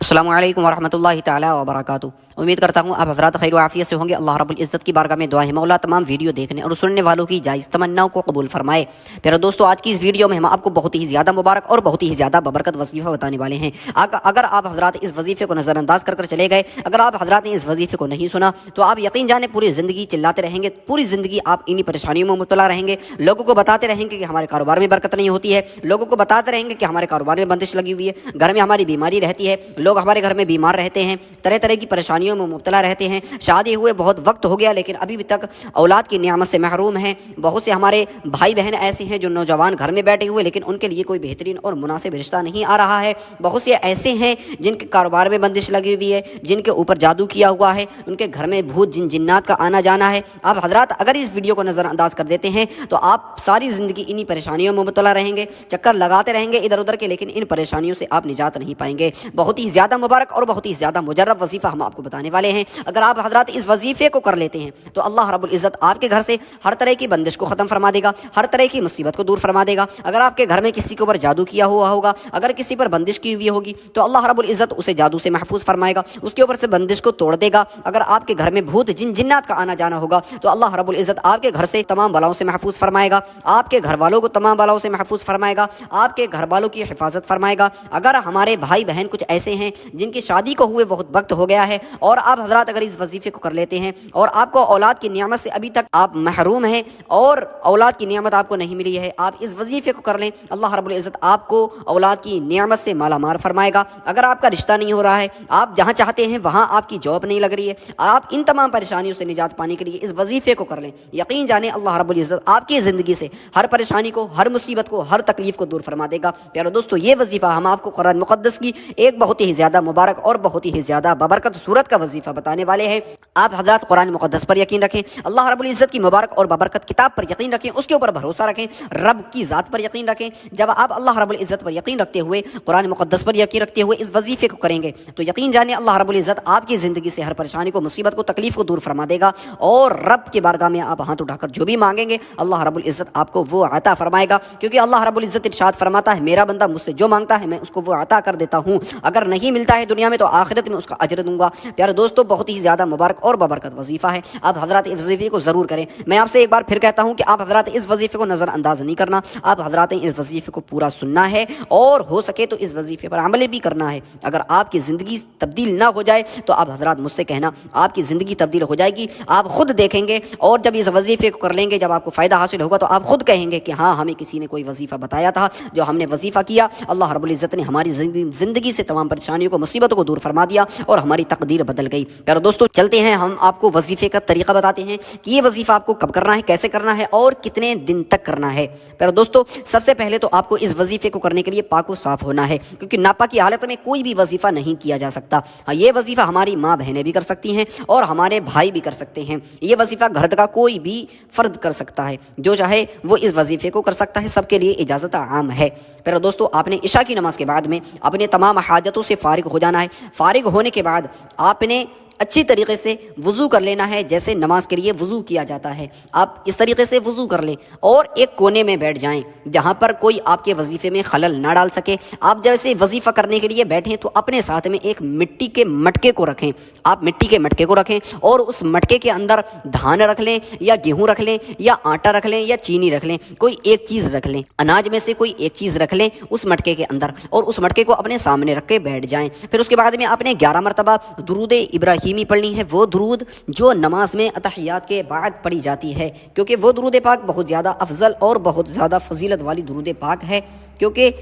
अस्सलामु अलैकुम वरहमतुल्लाहि ताला वबरकातुहू। उम्मीद करता हूँ आप हज़रात खैर आफियत से होंगे। अल्लाह रब्बुल इज़्ज़त की बारगाह में दुआ है मौला तमाम वीडियो देखने और सुनने वालों की जायज़ तमन्नाओं को कबूल फरमाए। प्यारे दोस्तों, आज की इस वीडियो में हम आपको बहुत ही ज़्यादा मुबारक और बहुत ही ज़्यादा बबरकत वजीफ़ा बताने वाले हैं। अगर आप हज़रात इस वजीफ़े को नज़रअंदाज कर चले गए, अगर आप हज़रात ने इस वजीफ़े को नहीं सुना तो आप यकीन जाने पूरी ज़िंदगी चिल्लाते रहेंगे, पूरी ज़िंदगी आप इन्हीं परेशानियों में मुब्तला रहेंगे। लोगों को बताते रहेंगे कि हमारे कारोबार में बरकत नहीं होती है, लोगों को बताते रहेंगे कि हमारे कारोबार में बंदिश लगी हुई है, घर में हमारी बीमारी रहती है, लोग हमारे घर में बीमार रहते हैं, तरह तरह की परेशानियों में मुब्तला रहते हैं। शादी हुए बहुत वक्त हो गया लेकिन अभी तक औलाद की नियामत से महरूम हैं। बहुत से हमारे भाई बहन ऐसे हैं जो नौजवान घर में बैठे हुए लेकिन उनके लिए कोई बेहतरीन और मुनासिब रिश्ता नहीं आ रहा है। बहुत से ऐसे हैं जिनके कारोबार में बंदिश लगी हुई है, जिनके ऊपर जादू किया हुआ है, उनके घर में भूत जिन्नात का आना जाना है। आप हजरात अगर इस वीडियो को नज़रअंदाज कर देते हैं तो आप सारी ज़िंदगी इन्हीं परेशानियों में मुब्तला रहेंगे, चक्कर लगाते रहेंगे इधर उधर के, लेकिन इन परेशानियों से आप निजात नहीं पाएंगे। बहुत ही ज़्यादा मुबारक और बहुत ही ज़्यादा मुजर्रब वजीफ़ा हम आपको बताने वाले हैं। अगर आप हजरात इस वजीफ़े को कर लेते हैं तो अल्लाह रब्बुल इज़्ज़त आपके घर से हर तरह की बंदिश को ख़त्म फरमा देगा, हर तरह की मुसीबत को दूर फरमा देगा। अगर आपके घर में किसी के ऊपर जादू किया हुआ होगा, अगर किसी पर बंदिश की हुई होगी तो अल्लाह रब्बुल इज़्ज़त उसे जादू से महफूज फरमाएगा, उसके ऊपर से बंदिश को तोड़ देगा। अगर आपके घर में भूत जिन्नात का आना जाना होगा तो अल्लाह रब्बुल इज़्ज़त आपके घर से तमाम बलाओं से महफूज फरमाएगा, आपके घर वालों को तमाम बलाओं से महफूज फरमाएगा, आपके घर वालों की हिफाजत फरमाएगा। अगर हमारे भाई बहन कुछ ऐसे हैं जिनकी शादी को हुए बहुत वक्त हो गया है और आप हजरात अगर इस वजीफे को कर लेते हैं और आपको औलाद की नियामत से अभी तक आप महरूम हैं और औलाद की नियामत आपको नहीं मिली है, आप इस वजीफे को कर लें, अल्लाह रब्बुल इज़्ज़त आपको औलाद की नियामत से माला माल फरमाएगा। अगर आपका रिश्ता नहीं हो रहा है, आप जहाँ चाहते हैं वहाँ आपकी जॉब नहीं लग रही है, आप इन तमाम परेशानियों से निजात पाने के लिए इस वजीफे को कर लें, यकीन जाने अल्लाह रब्बुल इज़्ज़त आपकी ज़िंदगी से हर परेशानी को, हर मुसीबत को, हर तकलीफ को दूर फरमा देगा। प्यारे दोस्तों, ये वजीफा हम आपको कुरान मुक़द्दस की एक बहुत ही ज़्यादा मुबारक और बहुत ही ज़्यादा बबरकत सूरत का वजीफा बताने वाले हैं। आप हजरात कुरान मुक़द्दस पर यकीन रखें, अल्लाह रब्बुल इज़्ज़त की मुबारक और बबरकत किताब पर यकीन रखें, उसके ऊपर भरोसा रखें, रब की ज़ात पर यकीन रखें। जब आप अल्लाह रब्बुल इज़्ज़त पर यकीन रखते हुए, कुरान मुक़द्दस पर यकीन रखते हुए इस वजीफे को करेंगे तो यकीन जाने अल्लाह रब्बुल इज़्ज़त आपकी ज़िंदगी से हर परेशानी को, मुसीबत को, तकलीफ को दूर फरमा देगा और रब की बारगाह में आप हाथ उठाकर जो भी मांगेंगे अल्लाह रब्बुल इज़्ज़त आपको वो अता फरमाएगा। क्योंकि अल्लाह रब्बुल इज़्ज़त इरशाद फरमाता है, मेरा बंदा मुझसे जो मांगता है मैं उसको वो अता कर देता हूँ, अगर नहीं मिलता है दुनिया में तो आखिरत में उसका अजर दूंगा। प्यारे दोस्तों, बहुत ही ज़्यादा मुबारक और बबरकत वजीफ़ा है, आप हजरात इस वजीफ़े को ज़रूर करें। मैं आपसे एक बार फिर कहता हूँ कि आप हजरात इस वजीफ़े को नज़रअंदाज नहीं करना, आप हजरात इस वजीफ़े को पूरा सुनना है और हो सके तो इस वजीफ़े पर अमल भी करना है। अगर आपकी ज़िंदगी तब्दील ना हो जाए तो आप हजरात मुझसे कहना, आपकी ज़िंदगी तब्दील हो जाएगी, आप खुद देखेंगे और जब इस वजीफ़े को कर लेंगे, जब आपको फ़ायदा हासिल होगा तो आप खुद कहेंगे कि हाँ, हमें किसी ने कोई वजीफ़ा बताया था, जो हमने वजीफ़ा किया अल्लाह रब्बुल इज़्ज़त ने हमारी ज़िंदगी से तमाम परेशानियों को, मुसीबतों को दूर फरमा दिया और हमारी तकदीर बदल गई। प्यारे दोस्तों, चलते हैं, हम आपको वजीफ़े का तरीका बताते हैं कि ये वजीफ़ा आपको कब करना है, कैसे करना है और कितने दिन तक करना है। प्यारे दोस्तों, सबसे पहले तो आपको इस वजीफ़े को करने के लिए पाक व साफ़ होना है, क्योंकि नापाक की हालत में कोई भी वजीफ़ा नहीं किया जा सकता। हाँ, ये वजीफ़ा हमारी माँ बहनें भी कर सकती हैं और हमारे भाई भी कर सकते हैं। ये वजीफ़ा घर का कोई भी फ़र्द कर सकता है, जो चाहे वो इस वजीफ़े को कर सकता है, सबके लिए इजाज़त आम है। प्यारे दोस्तों, आपने इशा की नमाज़ के बाद में अपने तमाम हाजतों से फ़ारिग हो जाना है। फ़ारिग होने के बाद आपने अच्छी तरीके से वज़ू कर लेना है, जैसे नमाज के लिए वज़ू किया जाता है। आप इस तरीके से वज़ू कर लें और एक कोने में बैठ जाएं जहां पर कोई आपके वजीफ़े में खलल ना डाल सके। आप जैसे वजीफ़ा करने के लिए बैठें तो अपने साथ में एक मिट्टी के मटके को रखें, आप मिट्टी के मटके को रखें और उस मटके के अंदर धान रख लें या गेहूँ रख लें या आटा रख लें या चीनी रख लें, कोई एक चीज़ रख लें, अनाज में से कोई एक चीज़ रख लें उस मटके के अंदर और उस मटके को अपने सामने रख के बैठ जाएँ। फिर उसके बाद में आपने 11 मरतबा दुरूद इब्राहीमी पढ़नी है, वो दुरूद जो नमाज में अतहियात के बाद पढ़ी जाती है, क्योंकि वो दुरूद पाक बहुत ज़्यादा अफजल और बहुत ज़्यादा फजीलत वाली दुरूद पाक है। क्योंकि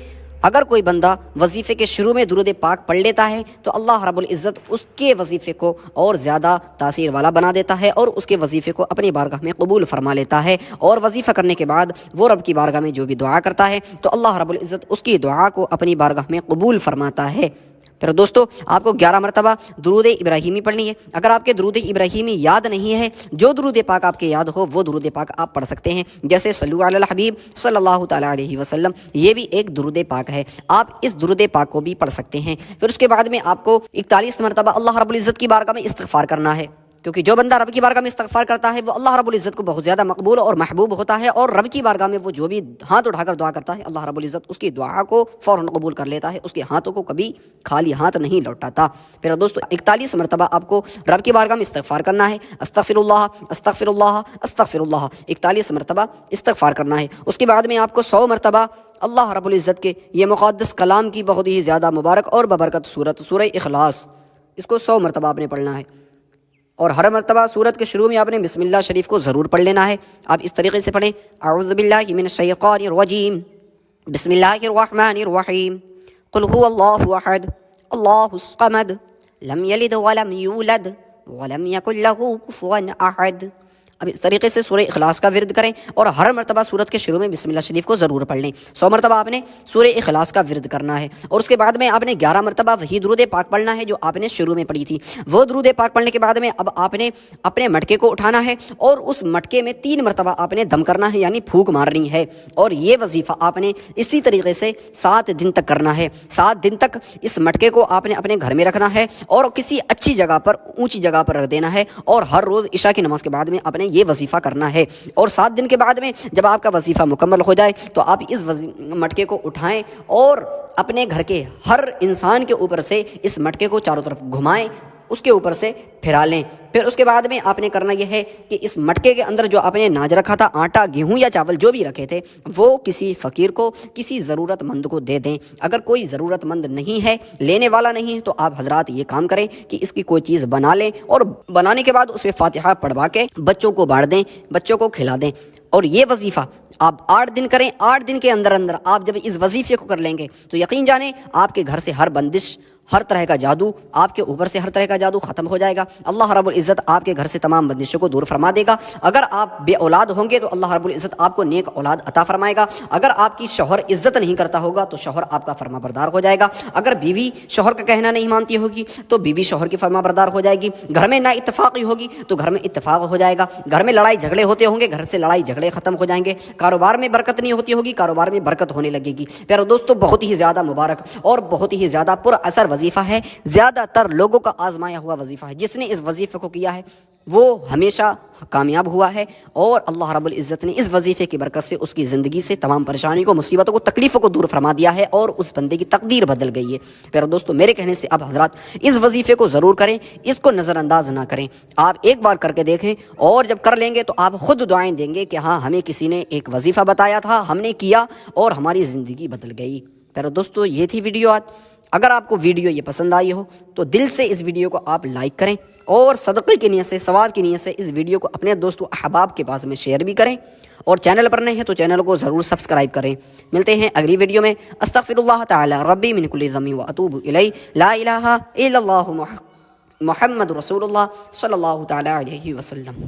अगर कोई बंदा वजीफ़े के शुरू में दुरूद पाक पढ़ लेता है तो अल्लाह रब्बुल इज़्ज़त उसके वजीफ़े को और ज़्यादा तासीर वाला बना देता है और उसके वजीफ़े को अपनी बारगाह में कबूल फरमा लेता है। और वजीफ़ा करने के बाद वो रब की बारगाह में जो भी दुआ करता है तो अल्लाह रब्बुल इज़्ज़त उसकी दुआ को अपनी बारगाह में कबूल फरमाता है। फिर दोस्तों, आपको 11 मरतबा दुरूद इब्राहीमी पढ़नी है। अगर आपके दुरूद इब्राहीमी याद नहीं है, जो दुरूद पाक आपके याद हो वो दुरूद पाक आप पढ़ सकते हैं, जैसे सल्लु अलल हबीब सल्लल्लाहु तआला अलैहि वसल्लम, ये भी एक दुरूद पाक है, आप इस दुरूद पाक को भी पढ़ सकते हैं। फिर उसके बाद में आपको 41 मरतबा अल्लाह रब्बुल इज़्ज़त की बारगाह में इस्तिग़फ़ार करना है, کیونکہ جو بندہ رب کی بارگاہ میں استغفار کرتا ہے وہ اللہ رب العزت کو بہت زیادہ مقبول اور محبوب ہوتا ہے، اور رب کی بارگاہ میں وہ جو بھی ہاتھ اٹھا کر دعا کرتا ہے اللہ رب العزت اس کی دعا کو فوراً قبول کر لیتا ہے، اس کے ہاتھوں کو کبھی خالی ہاتھ نہیں لوٹاتا۔ پھر دوستو 41 مرتبہ آپ کو رب کی بارگاہ میں استغفار کرنا ہے، استغفر اللہ استغفر اللہ استغفر اللہ، 41 مرتبہ استغفار کرنا ہے۔ اس کے بعد میں آپ کو 100 مرتبہ اللہ رب العزت کے یہ مقدس کلام کی بہت ہی زیادہ مبارک اور ببرکت سورت سورہ اخلاص، اس کو 100 مرتبہ آپ نے پڑھنا ہے، اور ہر مرتبہ سورت کے شروع میں آپ نے بسم اللہ شریف کو ضرور پڑھ لینا ہے۔ آپ اس طریقے سے پڑھیں، اعوذ باللہ من الشیطان الرجیم، بسم اللہ الرحمن الرحیم، قل هو اللہ احد اللہ الصمد لم یلد ولم یولد ولم یکن لہ کفوا احد۔ اب اس طریقے سے سورہ اخلاص کا ورد کریں، اور ہر مرتبہ سورت کے شروع میں بسم اللہ شریف کو ضرور پڑھ لیں۔ 100 مرتبہ آپ نے سورہ اخلاص کا ورد کرنا ہے، اور اس کے بعد میں آپ نے 11 مرتبہ وہی درود پاک پڑھنا ہے جو آپ نے شروع میں پڑھی تھی۔ وہ درود پاک پڑھنے کے بعد میں اب آپ نے اپنے مٹکے کو اٹھانا ہے، اور اس مٹکے میں 3 مرتبہ آپ نے دم کرنا ہے، یعنی پھونک مارنی ہے، اور یہ وظیفہ آپ نے اسی طریقے سے 7 دن تک کرنا ہے۔ 7 دن تک اس مٹکے کو آپ نے اپنے گھر میں رکھنا ہے، اور کسی اچھی جگہ پر، اونچی جگہ پر رکھ دینا ہے، اور ہر روز عشاء کی نماز کے بعد میں آپ نے یہ وظیفہ کرنا ہے۔ اور 7 دن کے بعد میں جب آپ کا وظیفہ مکمل ہو جائے تو آپ اس مٹکے کو اٹھائیں، اور اپنے گھر کے ہر انسان کے اوپر سے اس مٹکے کو چاروں طرف گھمائیں، اس کے اوپر سے پھرا لیں۔ پھر اس کے بعد میں آپ نے کرنا یہ ہے کہ اس مٹکے کے اندر جو آپ نے ناج رکھا تھا، آٹا، گیہوں یا چاول جو بھی رکھے تھے، وہ کسی فقیر کو، کسی ضرورت مند کو دے دیں۔ اگر کوئی ضرورت مند نہیں ہے، لینے والا نہیں ہے، تو آپ حضرات یہ کام کریں کہ اس کی کوئی چیز بنا لیں، اور بنانے کے بعد اس پہ فاتحہ پڑھوا کے بچوں کو بانٹ دیں، بچوں کو کھلا دیں۔ اور یہ وظیفہ آپ 8 دن کریں۔ 8 دن کے اندر اندر آپ جب اس وظیفے کو کر لیں گے تو یقین جانیں آپ کے گھر سے ہر بندش، ہر طرح کا جادو، آپ کے اوپر سے ہر طرح کا جادو ختم ہو جائے گا۔ اللہ رب العزت آپ کے گھر سے تمام بندشوں کو دور فرما دے گا۔ اگر آپ بے اولاد ہوں گے تو اللہ رب العزت آپ کو نیک اولاد عطا فرمائے گا۔ اگر آپ کی شوہر عزت نہیں کرتا ہوگا تو شوہر آپ کا فرما بردار ہو جائے گا۔ اگر بیوی شوہر کا کہنا نہیں مانتی ہوگی تو بیوی شوہر کی فرما بردار ہو جائے گی۔ گھر میں نا اتفاقی ہوگی تو گھر میں اتفاق ہو جائے گا۔ گھر میں لڑائی جھگڑے ہوتے ہوں گے، گھر سے لڑائی جھگڑے ختم ہو جائیں گے۔ کاروبار میں برکت نہیں ہوتی ہوگی، کاروبار میں برکت ہونے لگے گی۔ پیارے دوستو، بہت ہی زیادہ مبارک اور بہت ہی زیادہ پر اثر وظیفہ ہے، زیادہ تر لوگوں کا آزمایا ہوا وظیفہ ہے۔ جس نے اس وظیفے کو کیا ہے وہ ہمیشہ کامیاب ہوا ہے، اور اللہ رب العزت نے اس وظیفے کی برکت سے اس کی زندگی سے تمام پریشانی کو، مصیبتوں کو، تکلیفوں کو دور فرما دیا ہے، اور اس بندے کی تقدیر بدل گئی ہے۔ پیارے دوستو، میرے کہنے سے اب حضرات اس وظیفے کو ضرور کریں، اس کو نظر انداز نہ کریں۔ آپ ایک بار کر کے دیکھیں، اور جب کر لیں گے تو آپ خود دعائیں دیں گے کہ ہاں، ہمیں کسی نے ایک وظیفہ بتایا تھا، ہم نے کیا اور ہماری زندگی بدل گئی۔ پیارے دوستو، یہ تھی ویڈیو آج۔ اگر آپ کو ویڈیو یہ پسند آئی ہو تو دل سے اس ویڈیو کو آپ لائک کریں، اور صدقے کی نیت سے، ثواب کی نیت سے اس ویڈیو کو اپنے دوستوں احباب کے پاس میں شیئر بھی کریں، اور چینل پر نہیں ہے تو چینل کو ضرور سبسکرائب کریں۔ ملتے ہیں اگلی ویڈیو میں۔ استغفر اللہ تعالی ربی من کل ذنب واتوب الیہ، لا الہ الا اللہ محمد رسول اللہ صلی اللہ تعالی علیہ وسلم۔